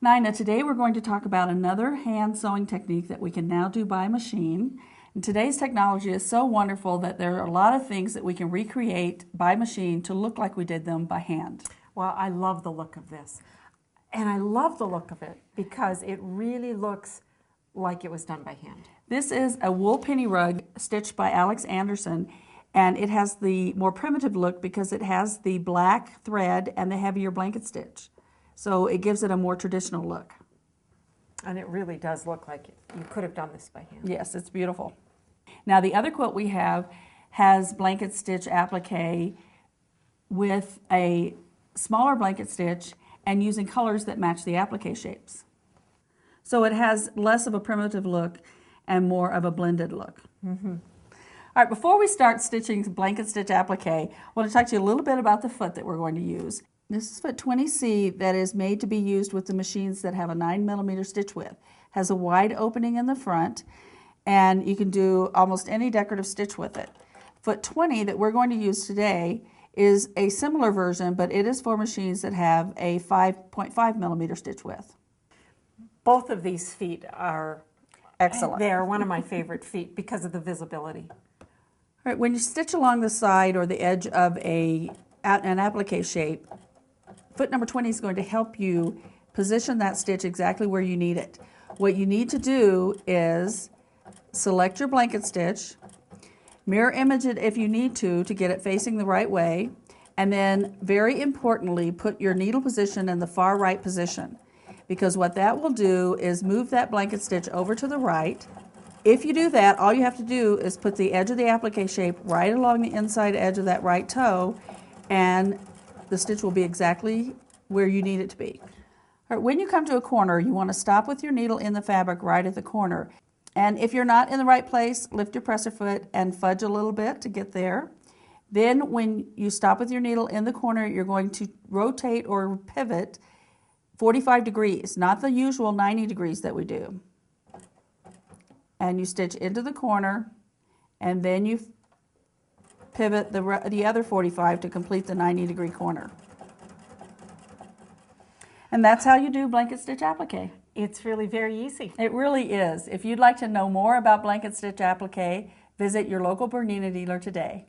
Nina, today we're going to talk about another hand sewing technique that we can now do by machine. And today's technology is so wonderful that there are a lot of things that we can recreate by machine to look like we did them by hand. Well, I love the look of this. And I love the look of it because it really looks like it was done by hand. This is a wool penny rug stitched by Alex Anderson, and it has the more primitive look because it has the black thread and the heavier blanket stitch. So it gives it a more traditional look. And it really does look like you could have done this by hand. Yes, it's beautiful. Now the other quilt we have has blanket stitch applique with a smaller blanket stitch and using colors that match the applique shapes. So it has less of a primitive look and more of a blended look. Mm-hmm. All right, before we start stitching blanket stitch applique, I want to talk to you a little bit about the foot that we're going to use. This is foot 20C that is made to be used with the machines that have a 9mm stitch width. Has a wide opening in the front, and you can do almost any decorative stitch with it. Foot 20 that we're going to use today is a similar version, but it is for machines that have a 5.5mm stitch width. Both of these feet are excellent. They're one of my favorite feet because of the visibility. All right, when you stitch along the side or the edge of an applique shape, foot number 20 is going to help you position that stitch exactly where you need it. What you need to do is select your blanket stitch, mirror image it if you need to get it facing the right way, and then very importantly put your needle position in the far right position, because what that will do is move that blanket stitch over to the right. If you do that, all you have to do is put the edge of the applique shape right along the inside edge of that right toe, and the stitch will be exactly where you need it to be. All right, when you come to a corner, you want to stop with your needle in the fabric right at the corner. And if you're not in the right place, lift your presser foot and fudge a little bit to get there. Then when you stop with your needle in the corner, you're going to rotate or pivot 45 degrees, not the usual 90 degrees that we do. And you stitch into the corner, and then you pivot the other 45 to complete the 90-degree corner. And that's how you do blanket stitch applique. It's really very easy. It really is. If you'd like to know more about blanket stitch applique, visit your local Bernina dealer today.